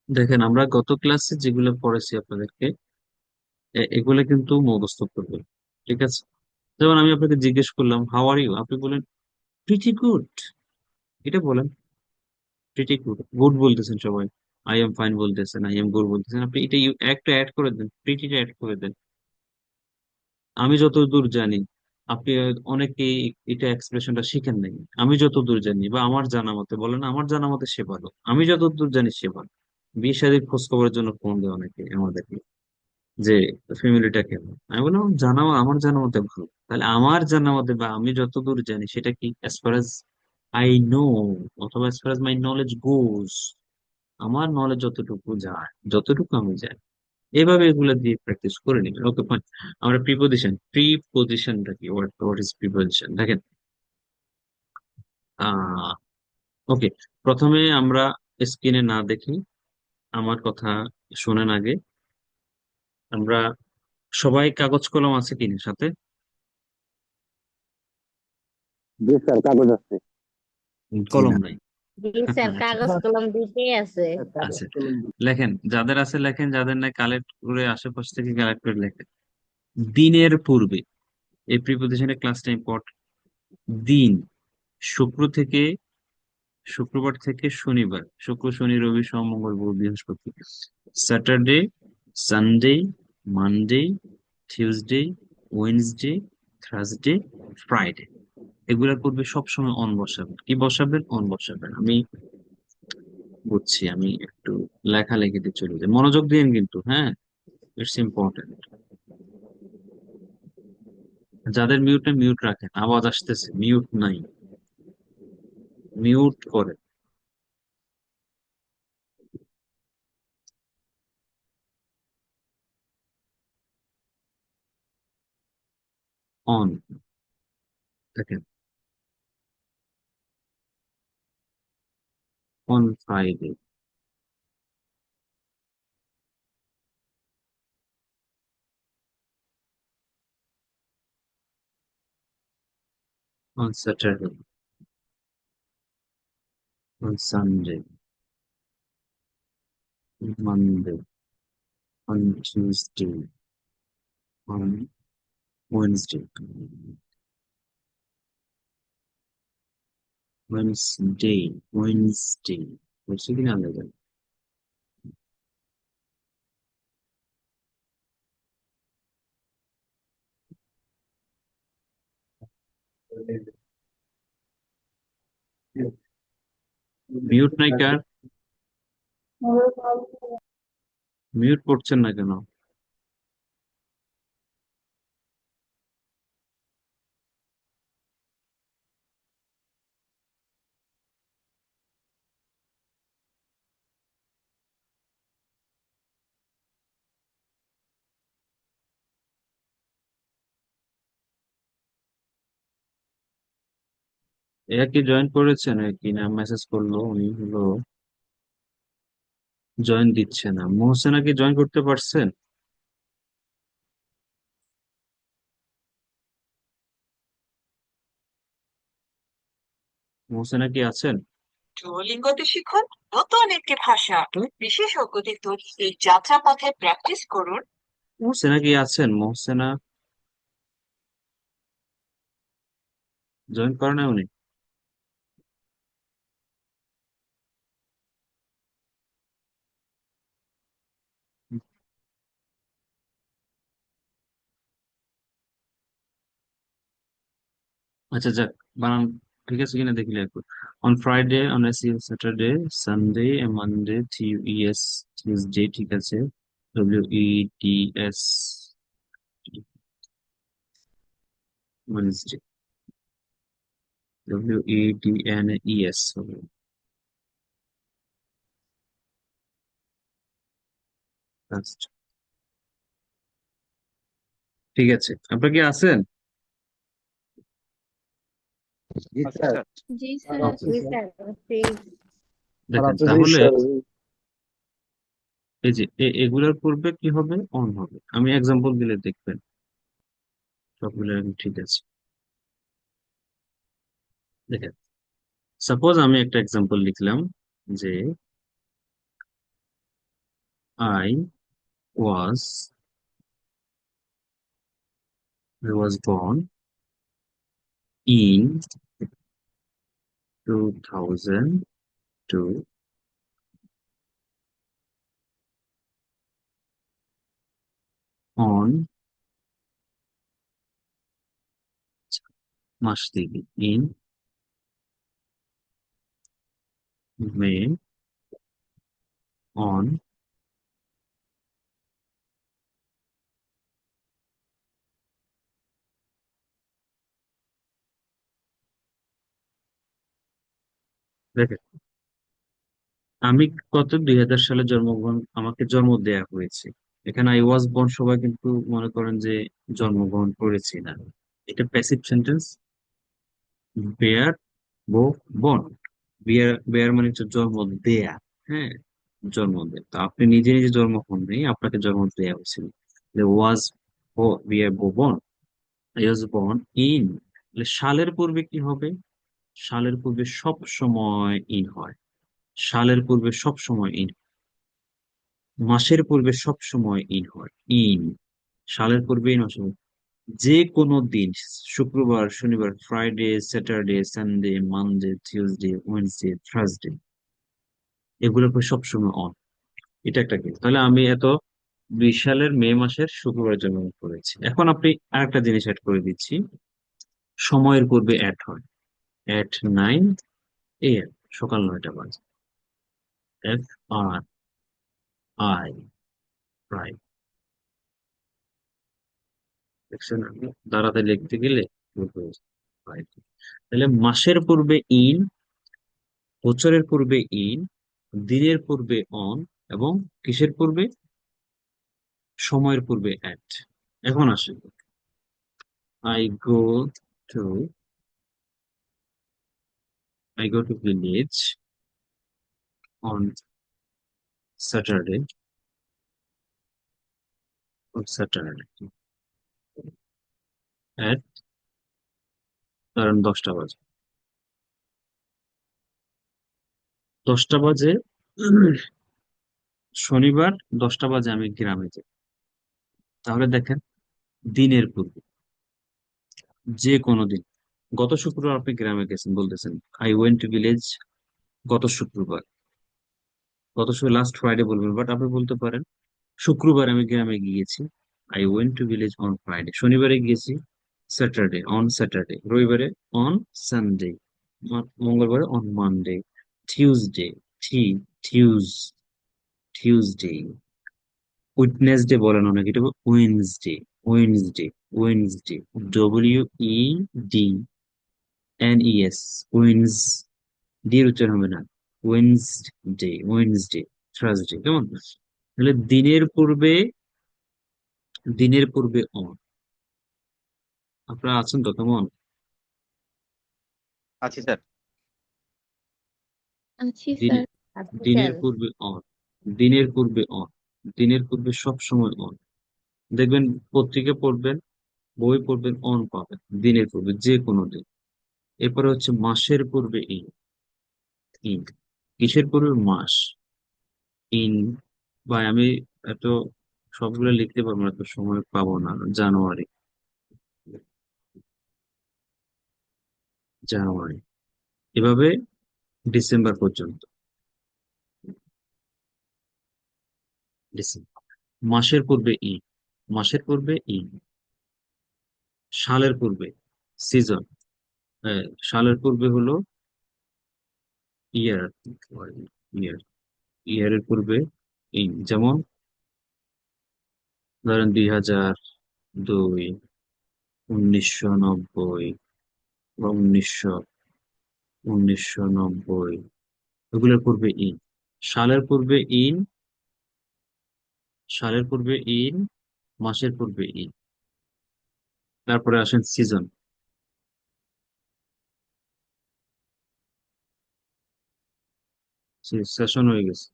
দেখেন, আমরা গত ক্লাসে যেগুলো পড়েছি আপনাদেরকে এগুলো কিন্তু মুখস্থ করবেন। ঠিক আছে? যেমন আমি আপনাকে জিজ্ঞেস করলাম হাউ আর ইউ, আপনি বলেন প্রিটি গুড। এটা বলেন প্রিটি গুড। গুড বলতেছেন সবাই, আই এম ফাইন বলতেছেন, আই এম গুড বলতেছেন, আপনি এটা একটা অ্যাড করে দেন, প্রিটিটা অ্যাড করে দেন। আমি যতদূর জানি আপনি অনেকে এটা এক্সপ্রেশনটা শিখেন নাই। আমি যতদূর জানি বা আমার জানা মতে, বলেন আমার জানা মতে সে ভালো, আমি যতদূর জানি সে ভালো। বিয়ে শাদীর খোঁজ খবরের জন্য ফোন দেয় অনেকে আমাদেরকে, যে ফ্যামিলিটা কেমন। আমি বললাম জানা, আমার জানা মতে ভালো। তাহলে আমার জানা মতে বা আমি যতদূর জানি সেটা কি, as far as I know, অথবা as far as my knowledge goes, আমার নলেজ যতটুকু যায়, যতটুকু আমি জানি। এভাবে এগুলো দিয়ে প্র্যাকটিস করে নিবেন। Okay fine. আমরা প্রিপোজিশনটা কি, হোয়াট ইজ প্রিপোজিশন, দেখেন। আহ ওকে, প্রথমে আমরা স্ক্রিনে না দেখি, আমার কথা শোনেন আগে। আমরা সবাই কাগজ কলম আছে কিনা সাথে? জি স্যার, কাগজ আছে। জি কলম না। নাই? জি স্যার, আচ্ছা কাগজ কলম দুইটাই আছে। কাগজ আচ্ছা, কলম। লেখেন, যাদের আছে লেখেন, যাদের নাই কালেক্ট করে আশেপাশ থেকে কালেক্ট করে লেখেন। দিনের পূর্বে, এই প্রিপোজিশনের ক্লাসটা ইম্পর্টেন্ট। দিন, শুক্র থেকে, শুক্রবার থেকে শনিবার, শুক্র শনি রবি সোম মঙ্গল বুধ বৃহস্পতি, Saturday, Sunday, Monday, Tuesday, Wednesday, Thursday, Friday. এগুলা করবে সবসময় অন বসাবেন। কি বসাবেন? অন বসাবেন। আমি বুঝছি, আমি একটু লেখালেখিতে চলে যাই, মনোযোগ দিন কিন্তু, হ্যাঁ। It's important. যাদের মিউটে মিউট রাখেন, আওয়াজ আসতেছে, মিউট নাই, মিউট করে। অন, দেখেন, on Friday, on Saturday, on Sunday, on Monday, on Tuesday, on Wednesday, Wednesday, বুঝছি কিনা আলাদা? মিউট নাই কার? মিউট করছেন না কেন? এরা কি জয়েন করেছেন? কি না মেসেজ করলো, উনি হলো জয়েন দিচ্ছে না। মোহসেনা কি জয়েন করতে পারছেন? মোহসেনা কি আছেন? ডুওলিঙ্গোতে শিখুন নতুন একটি ভাষা। বিশেষজ্ঞদের তৈরি এই যাত্রাপথে প্র্যাকটিস করুন। মোহসেনা কি আছেন? মোহসেনা জয়েন করে না উনি? আচ্ছা যাক, বানান ঠিক আছে কিনা দেখি একটু। On Friday, on Saturday, Sunday, Monday, E S, Tuesday, ঠিক আছে, WEDS, ওয়েডনেসডে, WEDNES হবে। First, ঠিক আছে, আপনার কি আছেন? জি স্যার। জি স্যার, ওকে, জি স্যার, আছি। আর দেখেন আছে জি তাহলে, স্যার। এই যে এগুলোর পূর্বে কি হবে? অন হবে। আমি এক্সাম্পল দিলে দেখবেন সবগুলো একদম ঠিক আছে। দেখেন, সাপোজ আমি একটা এক্সাম্পল লিখলাম যে I was was born in 2002 on মাস থেকে in May on দেখেন আমি কত 2000 সালে জন্মগ্রহণ আমাকে জন্ম দেয়া হয়েছে। এখানে আই ওয়াজ বর্ন সবাই কিন্তু মনে করেন যে জন্মগ্রহণ করেছি না, এটা প্যাসিভ সেন্টেন্স। বেয়ার বো বর্ন, বেয়ার বেয়ার মানে হচ্ছে জন্ম দেয়া। হ্যাঁ, জন্ম দেয়া, তো আপনি নিজে নিজে জন্ম হন নাই, আপনাকে জন্ম দেয়া হয়েছিল। ওয়াজ ও বিয়ার বো born, I was born in, সালের পূর্বে কি হবে? সালের পূর্বে সব সময় ইন হয়, সালের পূর্বে সব সময় ইন, মাসের পূর্বে সব সময় ইন হয়, ইন, সালের পূর্বে ইন মাসের পূর্বে। যে কোনো দিন, শুক্রবার, শনিবার, Friday, Saturday, Sunday, Monday, Tuesday, Wednesday, Thursday, এগুলোর পর সবসময় অন। এটা একটা কেস। তাহলে আমি 20 সালের মে মাসের শুক্রবার জন্মগ্রহণ করেছি। এখন আপনি আরেকটা জিনিস অ্যাড করে দিচ্ছি, সময়ের পূর্বে অ্যাড হয় এট 9 AM, সকাল 9টা বাজে। FRI, প্রায়, দেখছেন আপনি দাঁড়াতে লিখতে গেলে ভুল হয়ে যায়। Right. তাহলে মাসের পূর্বে ইন, বছরের পূর্বে ইন, দিনের পূর্বে অন, এবং কিসের পূর্বে? সময়ের পূর্বে অ্যাট। এখন আসে, I go to I go to village on Saturday, at, ধরেন 10টা বাজে। 10টা বাজে শনিবার, 10টা বাজে আমি গ্রামে যাই। তাহলে দেখেন, দিনের পূর্বে, যে কোনো দিন। গত শুক্রবার আপনি গ্রামে গেছেন বলতেছেন, আই ওয়েন্ট টু ভিলেজ গত শুক্রবার, গত লাস্ট ফ্রাইডে বলবেন, বাট আপনি বলতে পারেন শুক্রবার আমি গ্রামে গিয়েছি, I went to village on Friday. শনিবারে গিয়েছি, স্যাটারডে, অন স্যাটারডে। রবিবারে অন সানডে। মঙ্গলবারে on Monday. Tuesday, T Tues Tuesday. Wednesday বলেন অনেকে, এটা ওয়েনসডে, ওয়েনসডে, ওয়েনসডে, WEDNES, ওয়েনস, ডি এর উচ্চারণ হবে না, ওয়েনসডে, ওয়েনসডে, থার্সডে। কেমন? তাহলে দিনের পূর্বে অন। আপনারা আছেন তো? কেমন? আছি স্যার। আছি দিন, স্যার। আছি দিনের স্যার। পূর্বে অন, দিনের পূর্বে অন, দিনের পূর্বে সব সময় অন। দেখবেন পত্রিকা পড়বেন, বই পড়বেন, অন পাবেন দিনের পূর্বে যে কোনো দিন। এরপরে হচ্ছে মাসের পূর্বে ইন, ইন, কিসের পূর্বে? মাস, ইন, বা আমি এত সবগুলো লিখতে পারবো না, এত সময় পাবো না। জানুয়ারি, জানুয়ারি, এভাবে ডিসেম্বর পর্যন্ত। ডিসেম্বর, মাসের পূর্বে ইন, মাসের পূর্বে ইন, সালের পূর্বে সিজন, সালের পূর্বে হলো ইয়ার, ইয়ার, ইয়ারের পূর্বে ইন। যেমন ধরেন 2002, 1990, বা 1990, এগুলোর পূর্বে ইন। সালের পূর্বে ইন, সালের পূর্বে ইন, মাসের পূর্বে ইন। তারপরে আসেন সিজন, সেশন হয়ে গেছে।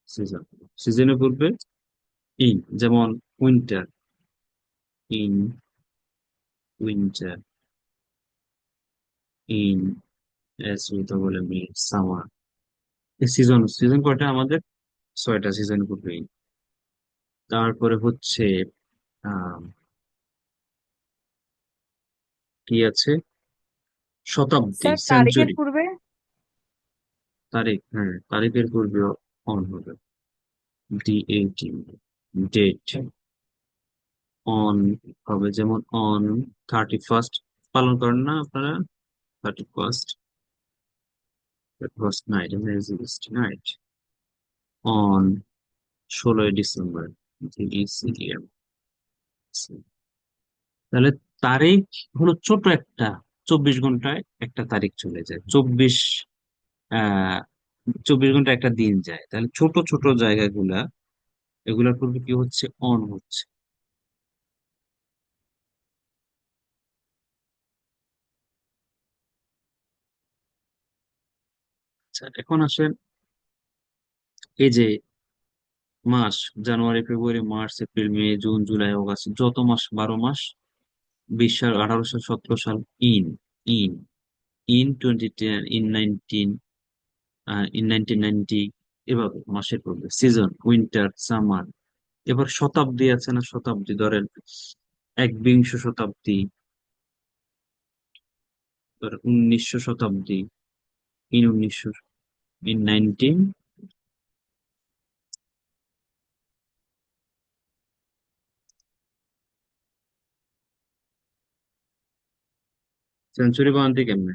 সিজন, সিজনের পূর্বে ইন, যেমন winter, in, winter, in, S তো বলে মি সামার। সিজন সিজন কয়টা আমাদের? ছয়টা সিজন করবে। তারপরে হচ্ছে আহ কি আছে, শতাব্দী, স্যার তারিখের সেঞ্চুরি। পূর্বে। তারিখ, হ্যাঁ, তারিখের পূর্বেও অন হবে। DAT, date. অন হবে, যেমন অন 31st পালন করেন না আপনারা? 31st, first night, night. On 16ই ডিসেম্বর, DECM। তাহলে তারিখ হলো ছোট একটা, 24 ঘন্টায় একটা তারিখ চলে যায়, 24 ঘন্টা একটা দিন যায়, তাহলে ছোট ছোট জায়গাগুলা, এগুলোর পূর্বে কি হচ্ছে, অন হচ্ছে। আচ্ছা, এখন আসেন এই যে মাস, জানুয়ারি, ফেব্রুয়ারি, মার্চ, এপ্রিল, মে, জুন, জুলাই, অগাস্ট, যত মাস, 12 মাস। 20 সাল, 18 সাল, 17 সাল, ইন ইন ইন 2010, ইন 1990, এভাবে মাসের পূর্বে সিজন, উইন্টার, সামার। এবার শতাব্দী আছে না, শতাব্দী ধরেন একবিংশ শতাব্দী, 1900 শতাব্দী, ইন 1900, ইন 19। সেঞ্চুরি বানাতে কেমনে?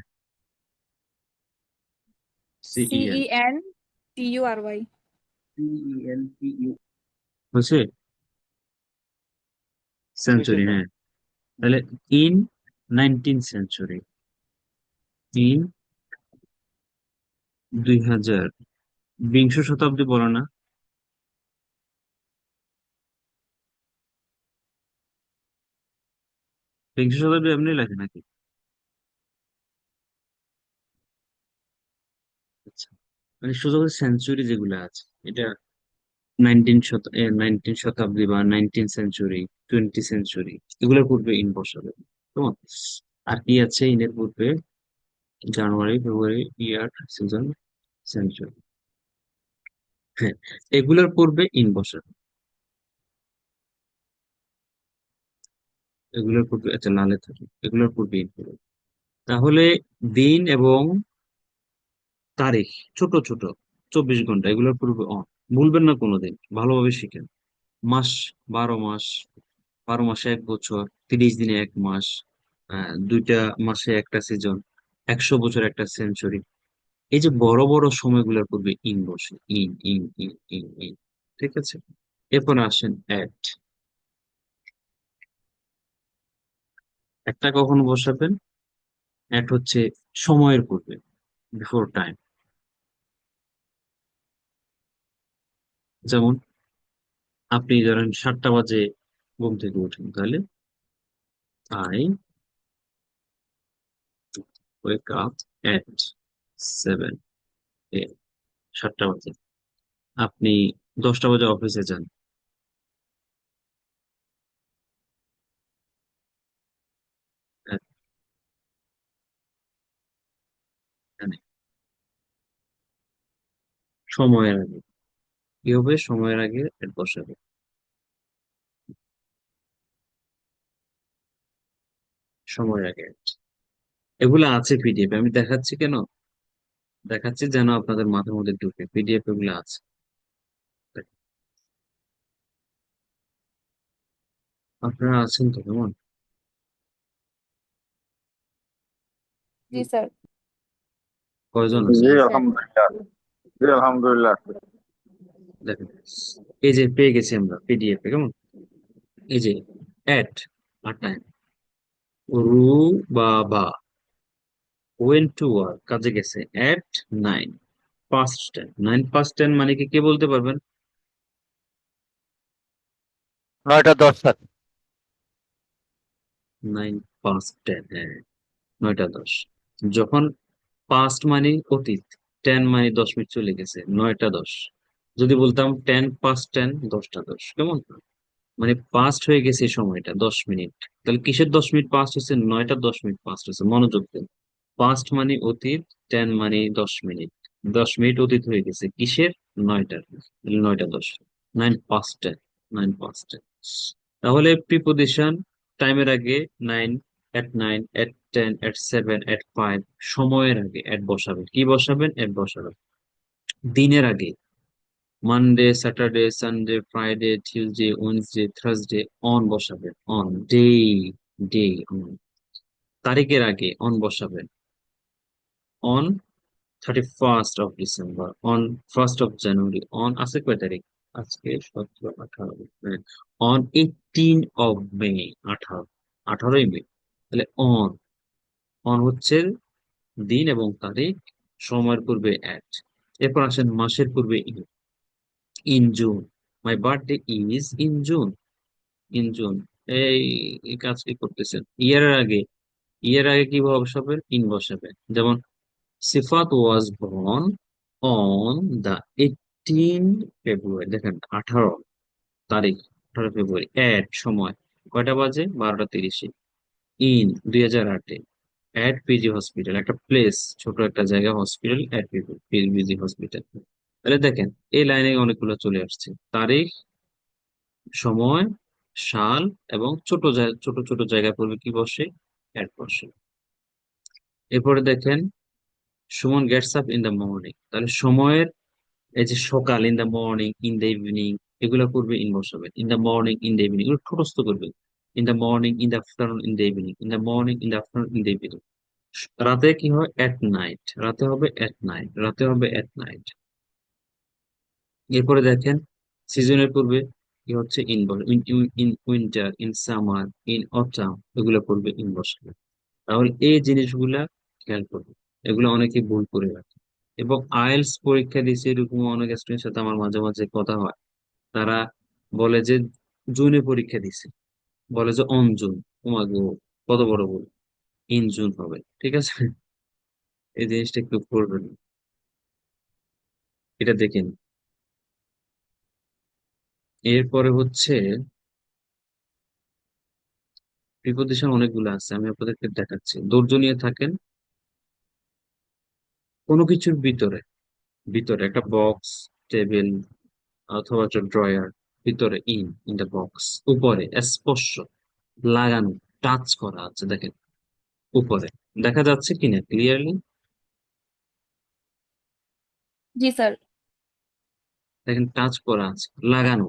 CEN, CENTURY। হয়েছে, সেঞ্চুরি, হ্যাঁ। তাহলে ইন 19th সেঞ্চুরি, ইন 2000, বিংশ শতাব্দী বলো না? বিংশ শতাব্দী এমনি লেখে নাকি? আচ্ছা, মানে শুধু সেঞ্চুরি যেগুলো আছে, এটা 19 শতাব্দী বা 19th সেঞ্চুরি, 20th সেঞ্চুরি, এগুলোর পূর্বে ইন বসাবে। কেমন? আর কি আছে ইনের পূর্বে? জানুয়ারি, ফেব্রুয়ারি, ইয়ার, সিজন, সেঞ্চুরি। হ্যাঁ, এগুলোর পূর্বে ইন বসাবে। এগুলোর পূর্বে, আচ্ছা লালে থাকে, এগুলোর পূর্বে ইন করবে। তাহলে দিন এবং তারিখ ছোট ছোট, 24 ঘন্টা, এগুলোর পূর্বে অন। ভুলবেন না কোনোদিন, ভালোভাবে শিখেন। মাস, 12 মাস, 12 মাসে 1 বছর, 30 দিনে 1 মাস, 2টা মাসে একটা সিজন, 100 বছর একটা সেঞ্চুরি। এই যে বড় বড় সময়গুলোর পূর্বে ইন বসে, in in in in in. ঠিক আছে, এরপর আসেন অ্যাট। একটা কখন বসাবেন? অ্যাট হচ্ছে সময়ের পূর্বে, বিফোর টাইম। যেমন আপনি ধরেন 7টা বাজে ঘুম থেকে উঠেন, তাহলে I wake up at 7 AM, 7টা বাজে। আপনি 10টা বাজে অফিসে যান, এক, মানে সময়ের আগে। কি হবে, সময়ের আগে at বসাবে, সময়ের আগে at। এগুলো আছে পিডিএফ, আমি দেখাচ্ছি কেন? দেখাচ্ছি যেন আপনাদের মাথার মধ্যে ঢুকে, পিডিএফ এগুলো আছে। আপনারা আছেন তো, কেমন? জি স্যার। কয়জন জি আছেন? স্যার। আলহামদুলিল্লাহ। জি আলহামদুলিল্লাহ। দেখেন, এই যে পেয়ে গেছি আমরা পিডিএফ এ, কেমন? এই যে অ্যাট আর টাইম, রু বা ওয়েন টু ওয়ার্ক, কাজে গেছে, এট 9 past 10, 9 past 10 মানে কি, কে বলতে পারবেন? 9টা 10 স্যার। 9 past 10, হ্যাঁ, 9টা 10। যখন পাস্ট মানে অতীত, 10 মানে 10 মিনিট চলে গেছে, 9টা 10। যদি বলতাম 10 past 10, 10টা 10, কেমন? মানে পাস্ট হয়ে গেছে এই সময়টা 10 মিনিট। তাহলে কিসের 10 মিনিট পাস্ট হচ্ছে? 9টা 10 মিনিট পাস্ট হচ্ছে, মনোযোগ দেন। পাস্ট মানে অতীত, 10 মানে 10 মিনিট। 10 মিনিট অতীত হয়ে গেছে কিসের? 9টার। 9টা 10, 9 past 10, 9 past 10। তাহলে প্রিপোজিশন টাইমের আগে 9, at 9, at 10, at 7, at 5, সময়ের আগে এট বসাবেন। কি বসাবেন? এট বসাবেন। দিনের আগে Monday, Saturday, Sunday, Friday, Tuesday, Wednesday, Thursday, on বসাবেন। On day, day on. তারিখের আগে অন বসাবেন। On 31st of December, on 1st of January, on আছে কয় তারিখ? আজকে 17, 18, অন 18 of May, 18ই মে। তাহলে অন, অন হচ্ছে দিন এবং তারিখ, সময়ের পূর্বে অ্যাট। এরপর আসেন মাসের পূর্বে in. In June, my birthday is in June. In June. এই এই কাজ কি করতেছেন? ইয়ারের আগে কি বসাবেন? ইন বসাবেন। যেমন সিফাত ওয়াজ বর্ন অন দা 18 ফেব্রুয়ারি। দেখেন 18 তারিখ, 18 ফেব্রুয়ারি। এট সময় কয়টা বাজে? 12টা 30-এ। ইন 2008-এ। এট পিজি হসপিটাল, একটা প্লেস, ছোট একটা জায়গা, হসপিটাল, এট পিজি হসপিটাল। তাহলে দেখেন এই লাইনে অনেকগুলো চলে আসছে। তারিখ, সময়, সাল এবং ছোট ছোট জায়গায় পড়বে কি বসে? এট বসে। এরপরে দেখেন Suman gets up in the morning. তাহলে সময়ের এই যে সকাল, in the morning, in the evening, এগুলো করবে ইন বসাবেন। In the morning, in the evening, এগুলো ঠোঁটস্থ করবে। In the morning, in the afternoon, in the evening, in the morning, in the afternoon, in the evening. রাতে কি হয়? At night. রাতে হবে এট নাইট, রাতে হবে এট নাইট। এরপরে দেখেন সিজনের পূর্বে কি হচ্ছে? In in winter, in summer, in autumn, এগুলো করবে ইন বসাবে। তাহলে এই জিনিসগুলা খেয়াল করবে। এগুলো অনেকে ভুল করে রাখে। এবং আইএলটিএস পরীক্ষা দিয়েছে এরকম অনেক স্টুডেন্টের সাথে আমার মাঝে মাঝে কথা হয়। তারা বলে যে জুনে পরীক্ষা দিছে, বলে যে অন জুন। গো, কত বড় ভুল! ইন জুন হবে, ঠিক আছে? এই জিনিসটা একটু করবেন, এটা দেখেন। এরপরে হচ্ছে প্রিপোজিশন অনেকগুলো আছে, আমি আপনাদেরকে দেখাচ্ছি। ধৈর্য নিয়ে থাকেন। কোনো কিছুর ভিতরে, ভিতরে একটা বক্স, টেবিল অথবা একটা ড্রয়ার, ভিতরে ইন, ইন দ্য বক্স। উপরে স্পর্শ, লাগানো, টাচ করা আছে, দেখেন উপরে। দেখা যাচ্ছে কিনা ক্লিয়ারলি? जी सर। দেখেন টাচ করা আছে, লাগানো,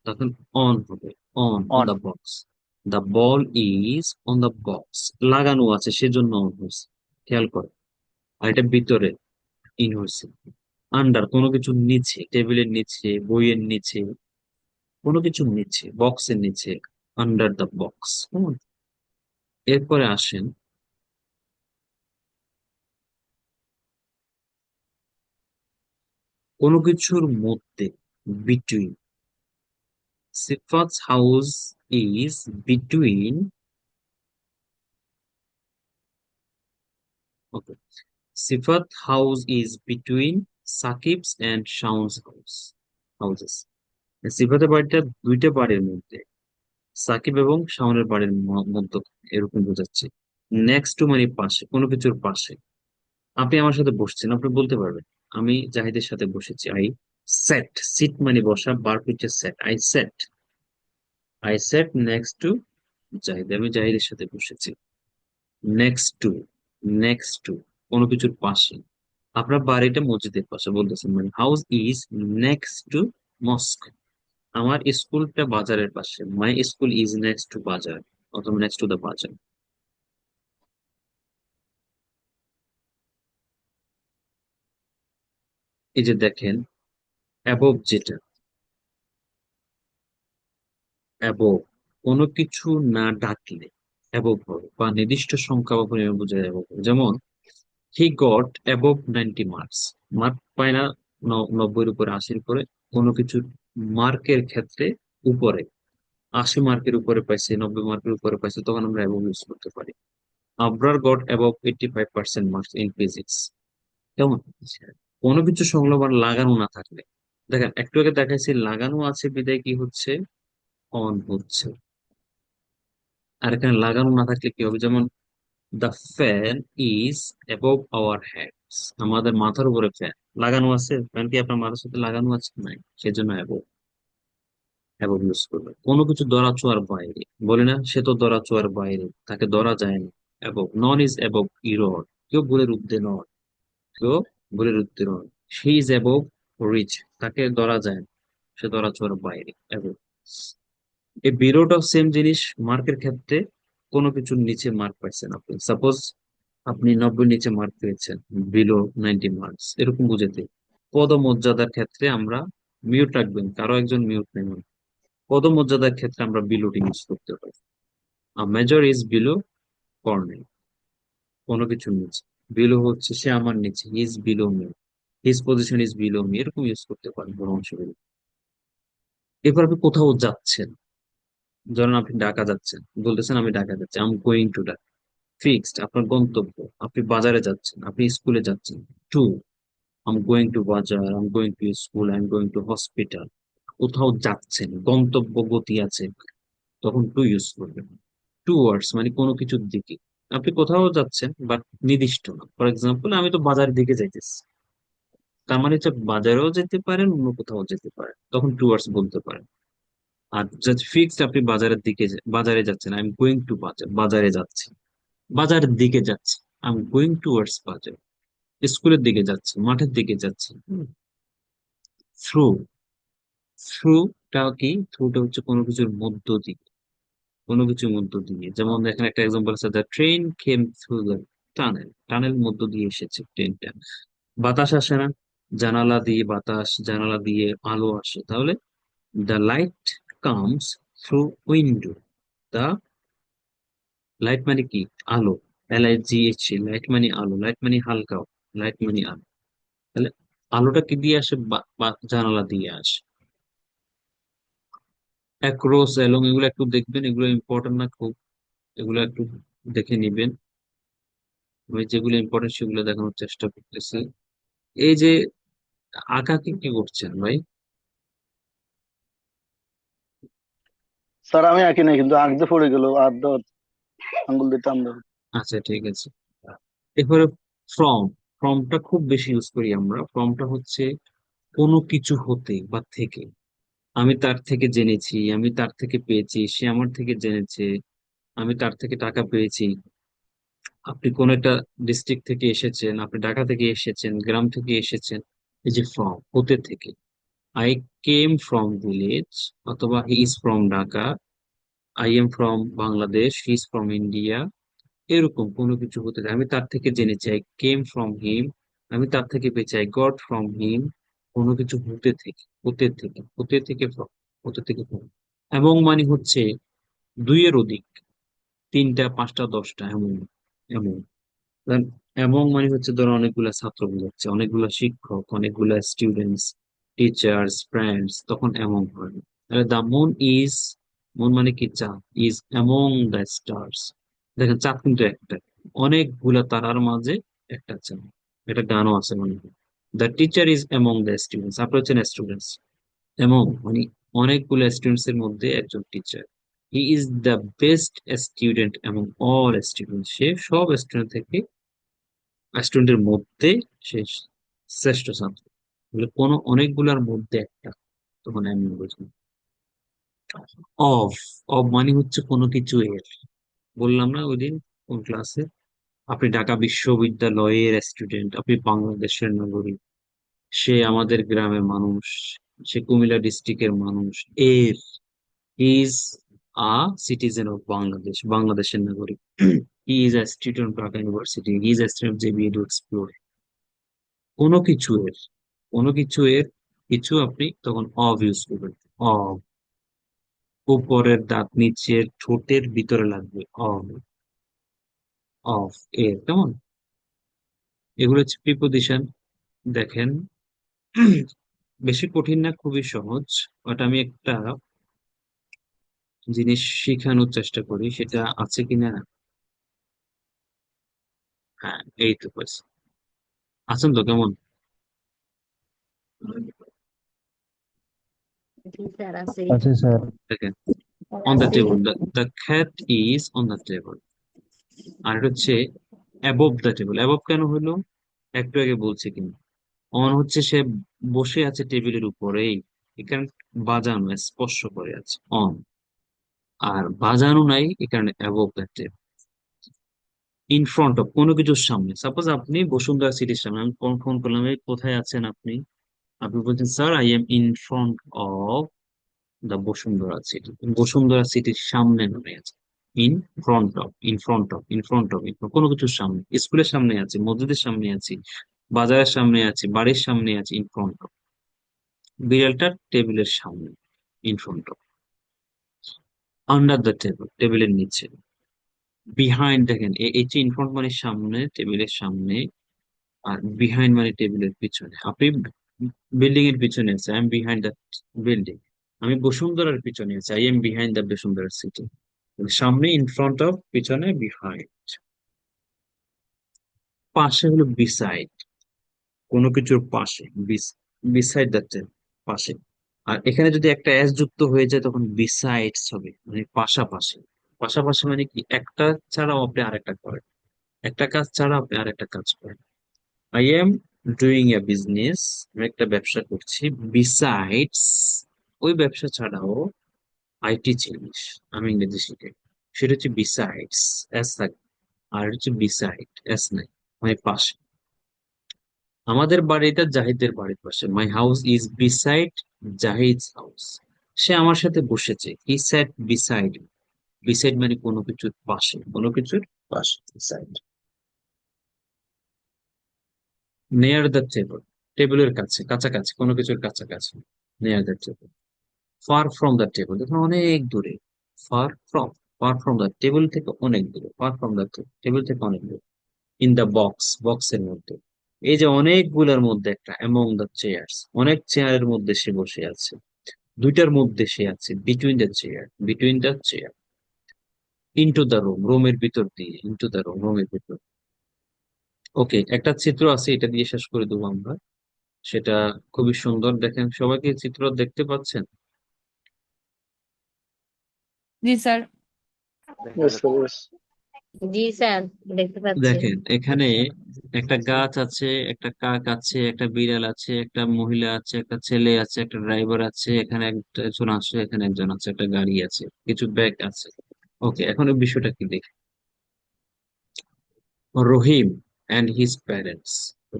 তখন অন হবে। On on on. The box. The ball is on the box. লাগানো আছে সেজন্য অন হয়েছে, খেয়াল করে। আর এটা ভিতরে ইন হয়েছে। আন্ডার, কোনো কিছুর নিচে, টেবিলের নিচে, বইয়ের নিচে, কোনো কিছুর নিচে, বক্সের নিচে, আন্ডার দ্য বক্স। এরপরে আসেন কোনো কিছুর মধ্যে, between. Sifat's house is between, okay, Sifat house is between Sakib's and Shaon's houses. সিফাতের বাড়িটা দুইটা বাড়ির মধ্যে, সাকিব এবং শাওনের বাড়ির মধ্যে, এরকম বোঝাচ্ছে। নেক্সট টু মানে পাশে, কোনো কিছুর পাশে। আপনি আমার সাথে বসছেন, আপনি বলতে পারবেন আমি জাহিদের সাথে বসেছি। আই সেট, সিট মানে বসা, বার হচ্ছে set. I set next to Zahid, আমি জাহিদের সাথে বসেছি। নেক্সট টু, নেক্সট টু, কোনো কিছুর পাশে। আপনার বাড়িটা মসজিদের পাশে বলতেছেন, মানে house is next to mosque. আমার স্কুলটা বাজারের পাশে, my school is next to bazaar, অথবা নেক্সট টু দ্য বাজার। এই যে দেখেন অ্যাবভ, যেটা অ্যাবভ, কোনো কিছু না ডাকলে অ্যাবভ হবে, বা নির্দিষ্ট সংখ্যা বা পরিমাণ বোঝায় অ্যাবভ। যেমন he got above 90 marks. Mark পায় না 90-এর উপরে, 80-এর উপরে, কোনো কিছুর মার্কের ক্ষেত্রে উপরে, 80 মার্কের উপরে পাইছে, 90 মার্কের উপরে পাইছে, তখন আমরা অ্যাবভ ইউজ করতে পারি। Abrar goat above 85% marks in physics. কেমন? কোনো কিছু সংলগ্ন লাগানো না থাকলে, দেখেন একটু আগে দেখাইছি লাগানো আছে বিদায় কি হচ্ছে? অন হচ্ছে। আর এখানে লাগানো না থাকলে কি হবে? যেমন the fan is above our heads, আমাদের মাথার উপরে ফ্যান লাগানো আছে। ফ্যান কি আপনার মাথার সাথে লাগানো আছে? নাই, সেজন্য অ্যাবভ। অ্যাবভ ইউজ করবে কোনো কিছু ধরা ছোঁয়ার বাইরে। বলে না, সে তো ধরা ছোঁয়ার বাইরে, তাকে ধরা যায় না। Above, non is above error, কেউ ভুলের ঊর্ধ্বে নয়, কেউ ভুলের ঊর্ধ্বে নয়। শি ইজ অ্যাবভ রিচ, তাকে ধরা যায় না, সে ধরা ছোঁয়ার বাইরে, অ্যাবভ। এই বিরোটাও সেম জিনিস মার্কের ক্ষেত্রে। কোনো কিছুর নিচে মার্ক পাইছেন আপনি, সাপোজ আপনি 90 নিচে মার্ক পেয়েছেন, বিলো 90 মার্কস, এরকম বুঝাতে। পদমর্যাদার ক্ষেত্রে আমরা মিউট রাখবেন, কারো একজন মিউট নেবেন। পদমর্যাদার ক্ষেত্রে আমরা বিলোটি ইউজ করতে পারি। মেজর ইজ বিলো কর্নেল, কোনো কিছুর নিচে। বিলো হচ্ছে সে আমার নিচে, is below me, his position is below me, এরকম ইউজ করতে পারেন বড় অংশগুলো। এরপর আপনি কোথাও যাচ্ছেন, ধরেন আপনি ঢাকা যাচ্ছেন, বলতেছেন আমি ঢাকা যাচ্ছি, I am going to Dhaka. Fixed আপনার গন্তব্য, আপনি বাজারে যাচ্ছেন, আপনি স্কুলে যাচ্ছেন। To, I am going to bazaar, I am going to school, I am going to hospital. কোথাও যাচ্ছেন, গন্তব্য গতি আছে, তখন টু ইউজ করবেন। টুয়ার্ডস মানে কোনো কিছুর দিকে, আপনি কোথাও যাচ্ছেন বাট নির্দিষ্ট না। ফর এক্সাম্পল, আমি তো বাজারের দিকে যাইতেছি, তার মানে হচ্ছে বাজারেও যেতে পারেন, অন্য কোথাও যেতে পারেন, তখন টুয়ার্ডস বলতে পারেন। আর জাস্ট ফিক্সড আপনি বাজারের দিকে বাজারে যাচ্ছেন, আই এম গোয়িং টু বাজার, বাজারে যাচ্ছি। বাজারের দিকে যাচ্ছি, আই এম গোয়িং টুয়ার্ডস বাজার। স্কুলের দিকে যাচ্ছি, মাঠের দিকে যাচ্ছি। থ্রু, থ্রুটা কি? থ্রুটা হচ্ছে কোনো কিছুর মধ্য দিয়ে, কোনো কিছুর মধ্য দিয়ে। যেমন এখানে একটা এক্সাম্পল আছে, the train came through the tunnel, tunnel মধ্য দিয়ে এসেছে ট্রেনটা। বাতাস আসে না, জানালা দিয়ে বাতাস, জানালা দিয়ে আলো আসে, তাহলে the light comes through window. The light মানে কি? আলো, LIGH, লাইট মানে আলো, লাইট মানে হালকা, লাইট মানে আলো। তাহলে আলোটা কি দিয়ে আসে? জানালা দিয়ে আসে। অ্যাক্রস, অ্যালং, এগুলো একটু দেখবেন, এগুলো ইম্পর্টেন্ট না খুব, এগুলো একটু দেখে নিবেন। আমি যেগুলো ইম্পর্টেন্ট সেগুলো দেখানোর চেষ্টা করতেছি। এই যে আঁকাকে কি করছেন ভাই? স্যার আমি আঁকি নাই, কিন্তু আঁকতে পড়ে গেল, আর ধর আঙ্গুল দিয়ে টান দাও। আচ্ছা ঠিক আছে। এরপরে ফ্রম, ফ্রমটা খুব বেশি ইউজ করি আমরা। ফ্রমটা হচ্ছে কোনো কিছু হতে বা থেকে। আমি তার থেকে জেনেছি, আমি তার থেকে পেয়েছি, সে আমার থেকে জেনেছে, আমি তার থেকে টাকা পেয়েছি। আপনি কোন একটা ডিস্ট্রিক্ট থেকে এসেছেন, আপনি ঢাকা থেকে এসেছেন, গ্রাম থেকে এসেছেন। এই যে ফ্রম, হতে থেকে। আই কেম ফ্রম ভিলেজ, অথবা he is from Dhaka, I am from Bangladesh, he is from India. এরকম কোনো কিছু হতে থাকে, আমি তার থেকে জেনেছি, আই কেম ফ্রম হিম, আমি তার থেকে পেয়েছি, আই গট ফ্রম হিম। কোনো কিছু হতে থেকে, হতে থেকে, হতে থেকে from, হতে থেকে from। এবং মানে হচ্ছে দুইয়ের অধিক, তিনটা, পাঁচটা, 10টা, এমন, এমন। ধরেন, এবং মানে হচ্ছে ধরো অনেকগুলা ছাত্র বোঝাচ্ছে, অনেকগুলা শিক্ষক, অনেকগুলা স্টুডেন্টস, টিচার্স, ফ্রেন্ডস, তখন এমন হয়। তাহলে দ্য মুন ইজ, মুন মানে কি? চাঁদ, ইজ অ্যামং দ্য স্টার্স। দেখেন চাঁদ কিন্তু একটা, অনেকগুলা তারার মাঝে একটা চাঁদ। একটা গানও আছে মনে হয়, the teacher is among the students, আপনি হচ্ছেন স্টুডেন্টস। এবং মানে অনেকগুলো স্টুডেন্টস এর মধ্যে একজন teacher. He is the best student among all student, সে সব স্টুডেন্ট থেকে, স্টুডেন্টের মধ্যে সে শ্রেষ্ঠ ছাত্র। বলে কোনো অনেকগুলার মধ্যে একটা, তখন আমি বুঝলাম। অফ, অফ মানে হচ্ছে কোনো কিছু এর। বললাম না ওই দিন কোন ক্লাসে, আপনি ঢাকা বিশ্ববিদ্যালয়ের স্টুডেন্ট, আপনি বাংলাদেশের নাগরিক, সে আমাদের গ্রামের মানুষ, সে কুমিল্লা ডিস্ট্রিক্টের মানুষ। এর, is a citizen of Bangladesh, বাংলাদেশের নাগরিক। He is a student Dhaka university, he is a student জেবিএ টু এক্সপ্লোর। কোনো কিছু এর, কোনো কিছু এর, কিছু আপনি তখন অব ইউজ করবেন। অব, উপরের দাঁত নিচের ঠোঁটের ভিতরে লাগবে, অব, অফ, এর, কেমন? এগুলো হচ্ছে প্রিপোজিশন। দেখেন, বেশি কঠিন না, খুবই সহজ। বাট আমি একটা জিনিস শেখানোর চেষ্টা করি, সেটা আছে কিনা। হ্যাঁ, এই তো বস, আছেন তো কেমন? জি স্যার আছে। আচ্ছা স্যার। দেখেন, স্যার অন দ্য আছে। Table, the cat is on the table. আর এটা হচ্ছে অ্যাবভ দ্য টেবিল। অ্যাবভ কেন হলো একটু আগে বলছি কিন্তু। অন হচ্ছে সে বসে আছে টেবিলের উপরেই, এখানে বাজানো স্পর্শ করে আছে অন, আর বাজানো নাই এখানে above the table. In front of কোনো কিছুর সামনে, সাপোজ আপনি বসুন্ধরা সিটির সামনে, আমি ফোন করলাম এই কোথায় আছেন আপনি, আপনি বলছেন sir I am in front of the Bashundhara city, Bashundhara সিটির সামনে নামে আছে। In front of, in front of, in front of, কোনো কিছুর সামনে, স্কুলের সামনে আছি, মসজিদের সামনে আছি, বাজারের সামনে আছি, বাড়ির সামনে আছি, ইন ফ্রন্ট অফ। বিড়ালটার টেবিলের সামনে, in front of. Under the table, টেবিলের নিচে। বিহাইন্ড, দেখেন এই যে ইন ফ্রন্ট মানে সামনে, টেবিলের সামনে, আর বিহাইন্ড মানে টেবিলের পিছনে। আপনি বিল্ডিং এর পিছনে আছে, I am behind the building. আমি বসুন্ধরার পিছনে আছি, I am behind the Bashundhara city. সামনে ইন ফ্রন্ট অফ, পিছনে বিহাইন্ড। পাশে হলো বিসাইড, কোনো কিছুর পাশে, বিসাইড দ্য, পাশে। আর এখানে যদি একটা এস যুক্ত হয়ে যায় তখন বিসাইডস হবে, মানে পাশাপাশি। পাশাপাশি মানে কি একটা ছাড়াও আপনি আরেকটা করেন, একটা কাজ ছাড়া আপনি আরেকটা কাজ করেন। I am doing a business, আমি একটা ব্যবসা করছি, বিসাইডস, ওই ব্যবসা ছাড়াও আইটি জিনিস আমি ইংরেজি শিখে, সেটা হচ্ছে বিসাইডস, এস থাকে। আর হচ্ছে বিসাইড, এস নাই, মানে পাশে। আমাদের বাড়িটা জাহিদের বাড়ির পাশে, my house is beside Zahid's house. সে আমার সাথে বসেছে, হি স্যাট বিসাইড। বিসাইড মানে কোনো কিছুর পাশে, কোনো কিছুর পাশে, বিসাইড। নেয়ার দ্য টেবল, টেবিলের কাছে, কাছাকাছি, কোনো কিছুর কাছাকাছি, near the table. Far from the table, দেখুন অনেক দূরে। Far from, far from the table থেকে অনেক দূরে, ফার ফ্রম দ্য টেবিল থেকে অনেক দূরে। ইন দ্য বক্স, বক্সের মধ্যে। এই যে অনেকগুলোর মধ্যে একটা, অ্যামং দ্য চেয়ার্স, অনেক চেয়ারের মধ্যে সে বসে আছে, দুইটার মধ্যে সে আছে, between the chair, between the chair. Into the room, রুমের ভিতর দিয়ে, ইনটু দ্য রুম, রুমের ভিতর। ওকে, একটা চিত্র আছে, এটা দিয়ে শেষ করে দেবো আমরা। সেটা খুবই সুন্দর, দেখেন সবাইকে চিত্র দেখতে পাচ্ছেন? জি স্যার। Yes, sir, yes. জি স্যার, দেখতে পাচ্ছি। দেখেন এখানে একটা গাছ আছে, একটা কাক আছে, একটা বিড়াল আছে, একটা মহিলা আছে, একটা ছেলে আছে, একটা ড্রাইভার আছে, এখানে একজন আছে, এখানে একজন আছে, একটা গাড়ি আছে, কিছু ব্যাগ আছে। ওকে, এখন এই বিষয়টা কি দেখি। Rahim and his parents,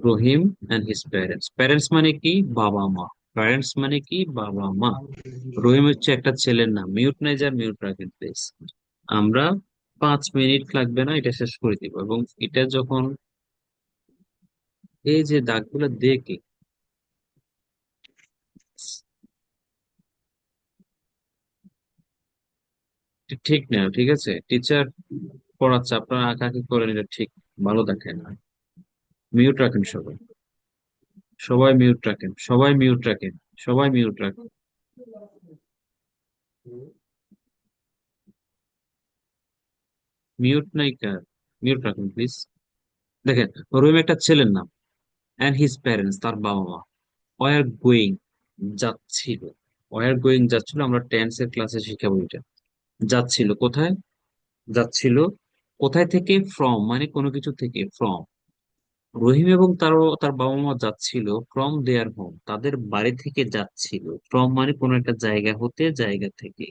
Rahim and his parents, parents মানে কি বাবা মা, প্যারেন্টস মানে কি বাবা মা। রহিম হচ্ছে একটা ছেলের নাম, মিউট নাই, যার মিউট রাখেন প্লিজ। আমরা 5 মিনিট লাগবে না, এটা শেষ করে দিব। এবং এটা যখন এই যে দাগগুলো দেখে, ঠিক না, ঠিক আছে, টিচার পড়াচ্ছে, আপনারা আঁকাআঁকি করেন, এটা ঠিক ভালো দেখেন না। মিউট রাখেন সবাই, সবাই মিউট রাখেন, সবাই মিউট রাখেন, সবাই মিউট রাখেন। মিউট নাই কার, মিউট রাখেন প্লিজ। দেখেন, রহিম একটা ছেলের নাম, অ্যান্ড হিজ প্যারেন্টস, তার বাবা মা। ওয়ার গোয়িং, যাচ্ছিল। ওয়ার গোয়িং যাচ্ছিল, আমরা টেন্স এর ক্লাসে শিখাবো এটা। যাচ্ছিল কোথায়, যাচ্ছিল কোথায় থেকে, ফ্রম মানে কোনো কিছু থেকে, ফ্রম। রহিম এবং তার তার বাবা মা যাচ্ছিল ফ্রম দেয়ার হোম, তাদের বাড়ি থেকে যাচ্ছিল। ফ্রম মানে কোনো একটা জায়গা হতে, জায়গা থেকে,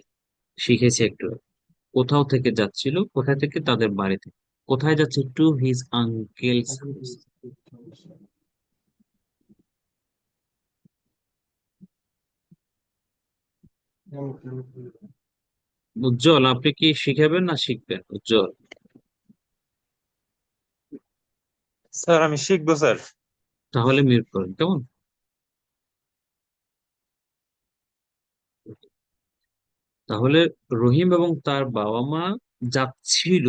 শিখেছে একটু। কোথাও থেকে যাচ্ছিল, কোথায় থেকে, তাদের বাড়ি থেকে। কোথায় যাচ্ছে, টু হিজ আঙ্কেলস হাউস। উজ্জ্বল, আপনি কি শিখাবেন না শিখবেন উজ্জ্বল? স্যার আমি শিখবো স্যার। তাহলে মিউট করেন কেমন। তাহলে রহিম এবং তার বাবা মা যাচ্ছিল,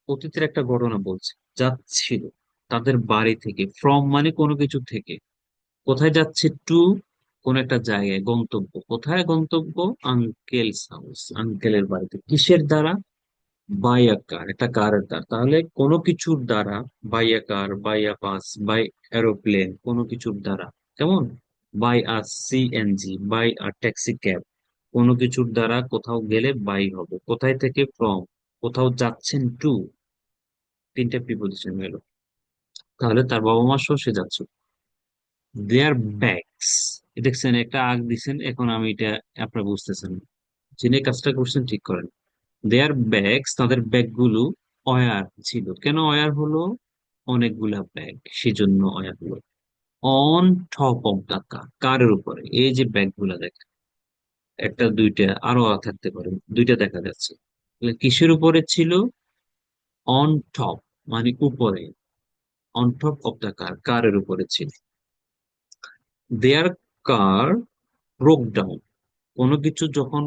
অতীতের একটা ঘটনা বলছে, যাচ্ছিল তাদের বাড়ি থেকে, ফ্রম মানে কোনো কিছু থেকে। কোথায় যাচ্ছে, টু কোন একটা জায়গায়, গন্তব্য, কোথায় গন্তব্য, আঙ্কেলস হাউস, আঙ্কেলের বাড়িতে। কিসের দ্বারা, বাই আ কার, একটা কারের দ্বারা। তাহলে কোনো কিছুর দ্বারা, by a car, by a bus, by aeroplane, কোনো কিছুর দ্বারা। কেমন, by a CNG, by a taxi cab. কোনো কিছুর দ্বারা কোথাও গেলে বাই হবে, কোথায় থেকে, ফ্রম। কোথাও যাচ্ছেন, টু তিনটা প্রিপজিশন হলো। তাহলে তার বাবা মা সহ সে যাচ্ছে। দেয়ার ব্যাগস, দেখছেন একটা আগ দিছেন, এখন আমি এটা আপনারা বুঝতেছেন না। যিনি কাজটা করছেন ঠিক করেন। দেয়ার ব্যাগস, তাদের ব্যাগ গুলো অয়ার ছিল। কেন অয়ার হলো? অনেকগুলা ব্যাগ, সেজন্য অয়ার হলো। On top of the car, কারের উপরে। এই যে ব্যাগ গুলা দেখেন, একটা দুইটা আরো থাকতে পারে, দুইটা দেখা যাচ্ছে। তাহলে কিসের উপরে ছিল? অন টপ মানে উপরে, on top of the car, কারের উপরে ছিল। দেয়ার কার ব্রোক ডাউন, কোনো কিছু যখন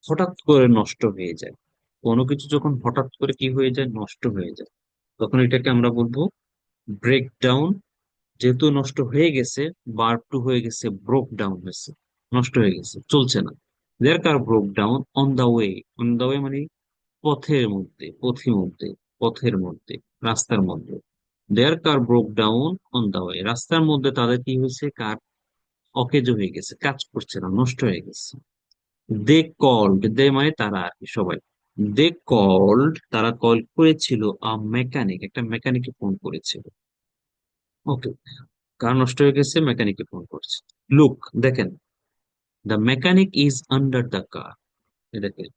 হঠাৎ করে নষ্ট হয়ে যায়, কোনো কিছু যখন হঠাৎ করে কি হয়ে যায়, নষ্ট হয়ে যায়, তখন এটাকে আমরা বলবো ব্রেক ডাউন। যেহেতু নষ্ট হয়ে গেছে, ভার্ব টু হয়ে গেছে ব্রোক ডাউন হয়েছে, নষ্ট হয়ে গেছে, চলছে না। Their car broke down on the way, on the way মানে পথের মধ্যে, পথের মধ্যে, পথের মধ্যে, রাস্তার মধ্যে। Their car broke down on the way, রাস্তার মধ্যে তাদের কি হয়েছে, কার অকেজো হয়ে গেছে, কাজ করছে না, নষ্ট হয়ে গেছে। দে কল্ড, দে মানে তারা আর কি, সবাই। দে কল্ড, তারা কল করেছিল আ মেকানিক, একটা মেকানিককে ফোন করেছিল। ওকে, কার নষ্ট হয়ে গেছে, মেকানিককে ফোন করছে। লুক, দেখেন, the mechanic is under the car. দেখেন,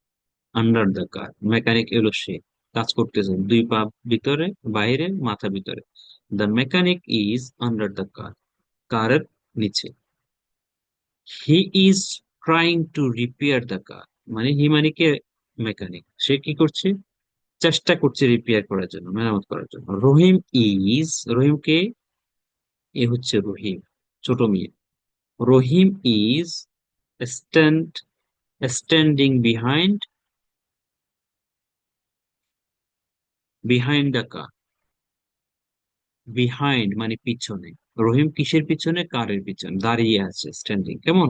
আন্ডার দ্য কার, মেকানিক এলো সে, কাজ করতেছে, দুই পা ভিতরে, বাইরে, মাথা ভিতরে। The mechanic is under the car, কারের নিচে। He is trying to repair the car, মানে হি মানে কে, মেকানিক, সে কি করছে, চেষ্টা করছে রিপেয়ার করার জন্য, মেরামত করার জন্য। রহিম ইজ, রহিম কে, এ হচ্ছে রহিম, ছোট মেয়ে। Rahim is stand standing behind, behind the car. Behind মানে পিছনে, রহিম কিসের পিছনে, কারের পিছনে দাঁড়িয়ে আছে, স্ট্যান্ডিং কেমন,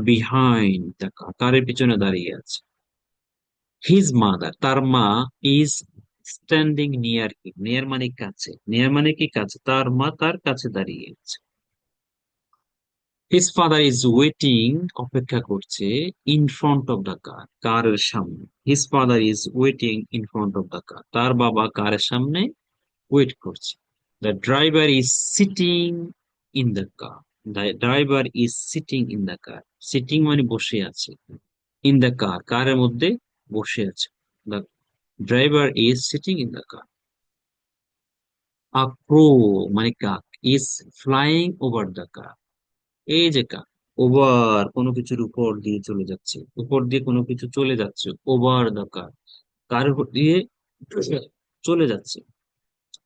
বিহাইন্ড দ্য কার, কারের পিছনে দাঁড়িয়ে আছে। হিজ মাদার, তার মা, is standing near him, near মানে কাছে, নিয়ার মানে কি কাছে, তার মা তার কাছে দাঁড়িয়ে আছে। হিজ ফাদার ইজ ওয়েটিং, অপেক্ষা করছে, in front of the car, কারের সামনে। His father is waiting in front of the car, তার বাবা কারের সামনে ওয়েট করছে। The driver is sitting in the car, the driver is sitting in the car, sitting মানে বসে আছে, ইন দ্য কার কারের মধ্যে বসে আছে। The driver is sitting in the car. A crow মানে কাক, is flying over the car, এই যে কাক, ওভার কোনো কিছুর উপর দিয়ে চলে যাচ্ছে, উপর দিয়ে কোনো কিছু চলে যাচ্ছে, ওভার দ্য কার, কার উপর দিয়ে চলে যাচ্ছে,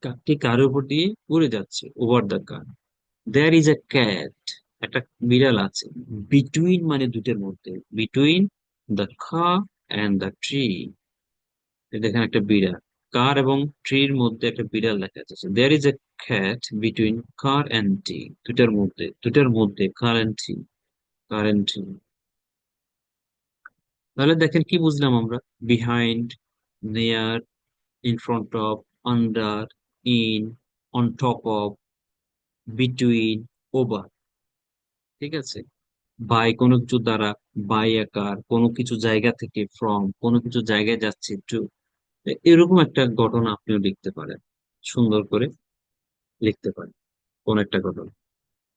কাকটি কার উপর দিয়ে উড়ে যাচ্ছে, over the car. There is a cat, একটা বিড়াল আছে, বিটুইন মানে দুটের মধ্যে, between the car and the tree. দেখেন একটা বিড়াল, কার এবং ট্রির মধ্যে একটা বিড়াল দেখা যাচ্ছে। There is a cat between car and tree, দুটার মধ্যে, দুটার মধ্যে car and tree, car and tree. তাহলে দেখেন কি বুঝলাম আমরা, behind, near, in front of, under, in, on top of, between, over. ঠিক আছে, বাই কোনো কিছু দ্বারা, বাই আকার কোনো কিছু জায়গা থেকে, ফ্রম কোনো কিছু জায়গায় যাচ্ছে টু, এরকম একটা ঘটনা আপনিও লিখতে পারেন, সুন্দর করে লিখতে পারেন কোন একটা ঘটনা।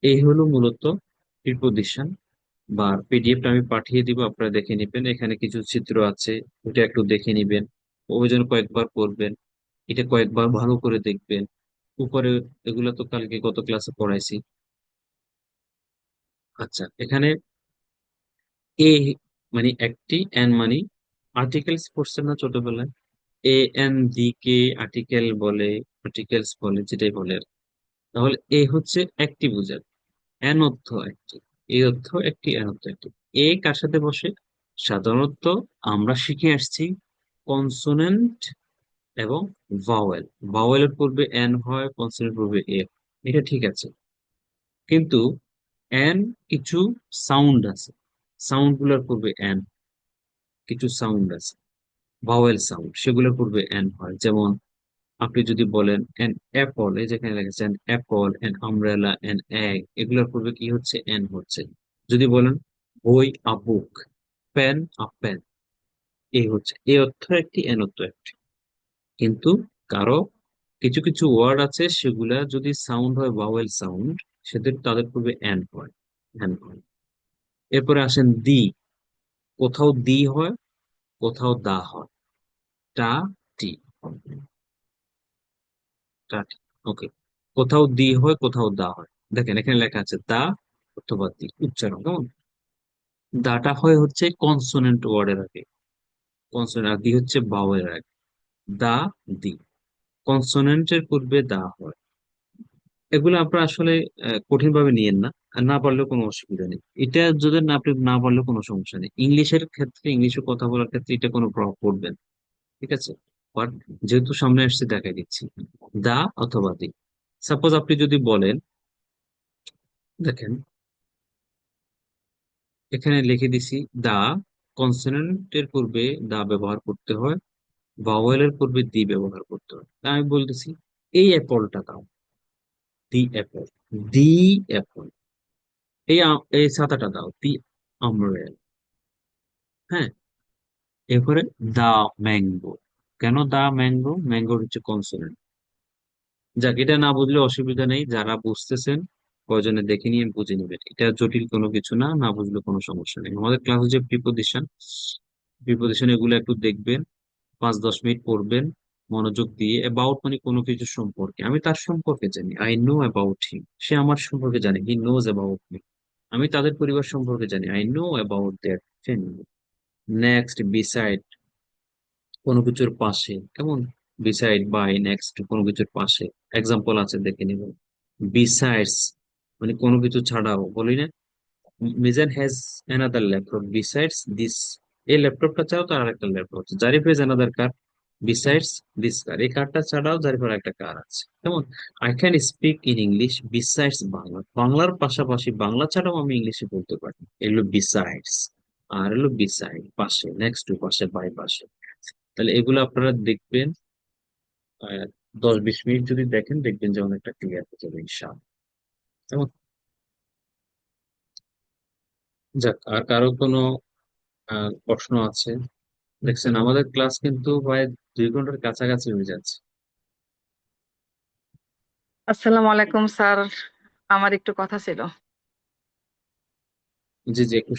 এই হলো মূলত প্রিপজিশন। বা পিডিএফটা আমি পাঠিয়ে দিব, আপনারা দেখে নেবেন, এখানে কিছু চিত্র আছে, ওটা একটু দেখে নিবেন, ওই জন্য কয়েকবার করবেন, এটা কয়েকবার ভালো করে দেখবেন। উপরে এগুলো তো কালকে গত ক্লাসে পড়াইছি। আচ্ছা, এখানে এ মানে একটি, এন মানে আর্টিকেলস পড়ছেন না ছোটবেলায়, A N the K article বলে, আর্টিকেলস বলে, যেটাই বলে আর কি। তাহলে এ হচ্ছে একটি বোঝায়, এন অর্থ একটি, এ অর্থ একটি, এন অর্থ একটি। এ কার সাথে বসে, সাধারণত আমরা শিখে আসছি কনসোনেন্ট এবং ভাওয়েল, ভাওয়েলের পূর্বে এন হয়, কনসোনেন্ট পূর্বে এ, এটা ঠিক আছে। কিন্তু এন কিছু সাউন্ড আছে, সাউন্ড গুলোর পূর্বে এন, কিছু সাউন্ড আছে, ভাওয়েল সাউন্ড, সেগুলোর পূর্বে এন হয়। যেমন আপনি যদি বলেন এন অ্যাপল, এই যেখানে লিখেছেন Apple, N umbrella, N egg, এগুলোর পূর্বে কি হচ্ছে, এন হচ্ছে। যদি বলেন বই, আ বুক, পেন, আ পেন, এই হচ্ছে, এ অর্থ একটি, এন অর্থ একটি। কিন্তু কারো কিছু কিছু ওয়ার্ড আছে সেগুলা যদি সাউন্ড হয় ভাওয়েল সাউন্ড, সেদের তাদের পূর্বে অ্যান হয়, অ্যান হয়। এরপরে আসেন দি। কোথাও দি হয়, কোথাও দা হয়। টা, টি, টা, টি। ওকে। কোথাও দি হয়, কোথাও দা হয়। দেখেন এখানে লেখা আছে দা অথবা দি, উচ্চারণ কেমন। দাটা হয় হচ্ছে কনসোনেন্ট ওয়ার্ডের আগে, কনসোনেন্ট, আর দি হচ্ছে ভাওয়েল আগে। দা, দি। কনসোনেন্টের পূর্বে দা হয়। এগুলো আপনারা আসলে কঠিন ভাবে নিয়েন না, আর না পারলেও কোনো অসুবিধা নেই। এটা যদি না আপনি না পারলেও কোনো সমস্যা নেই, ইংলিশের ক্ষেত্রে, ইংলিশে কথা বলার ক্ষেত্রে এটা কোনো প্রভাব পড়বে না। ঠিক আছে। বাট যেহেতু সামনে আসছে দেখাই দিচ্ছি, দা অথবা দি। সাপোজ আপনি যদি বলেন, দেখেন এখানে লিখে দিছি দা, কনসোনেন্টের পূর্বে দা ব্যবহার করতে হয়, ভাওয়েলের পূর্বে দি ব্যবহার করতে হয়। তাই আমি বলতেছি এই অ্যাপলটা দাও, দি অ্যাপল, দি অ্যাপল। এই ছাতাটা দাও, দি আমব্রেলা। হ্যাঁ। এরপরে দা ম্যাঙ্গো। কেন দা ম্যাঙ্গো? ম্যাঙ্গো হচ্ছে কনসোনেন্ট। যাক, এটা না বুঝলে অসুবিধা নেই, যারা বুঝতেছেন প্রয়োজনে দেখে নিয়ে বুঝে নেবেন, এটা জটিল কোনো কিছু না, না বুঝলে কোনো সমস্যা নেই। আমাদের ক্লাস হচ্ছে প্রিপোজিশন। প্রিপোজিশন এগুলো একটু দেখবেন, 5-10 মিনিট পড়বেন মনোযোগ দিয়ে। অ্যাবাউট মানে কোনো কিছু সম্পর্কে, আমি তার সম্পর্কে জানি, আই নো অ্যাবাউট হিম। সে আমার সম্পর্কে জানে, হি নোজ অ্যাবাউট মি। আমি তাদের পরিবার সম্পর্কে জানি, I know about their family. Next, beside, কোনো কিছুর পাশে, কেমন। বিসাইড, বাই, নেক্সট, কোনো কিছুর পাশে। এক্সাম্পল আছে দেখে নিব। বিসাইডস মানে কোনো কিছু ছাড়াও, বলি না, Mizan has another laptop besides this. এই ল্যাপটপটা ছাড়াও তার আরেকটা ল্যাপটপ আছে। Zarif has another car besides this কার। এই কারটা ছাড়াও জারিফের একটা কার আছে, কেমন। I can speak in English besides Bangla. বাংলার পাশাপাশি বাংলা ছাড়াও আমি ইংলিশে বলতে পারি। এগুলো বিসাইডস। আর এলো বিসাইড, পাশে, নেক্সট টু, পাশে, বাই, পাশে। তাহলে এগুলো আপনারা দেখবেন, 10-20 মিনিট যদি দেখেন দেখবেন যে অনেকটা ক্লিয়ার হয়ে যাবে ইনশাআল্লাহ। কেমন? যাক, আর কারো কোনো প্রশ্ন আছে? দেখছেন আমাদের ক্লাস কিন্তু প্রায় 2 ঘন্টার কাছাকাছি হয়ে যাচ্ছে। আসসালামু আলাইকুম স্যার, আমার একটু কথা ছিল। জি জি, একটু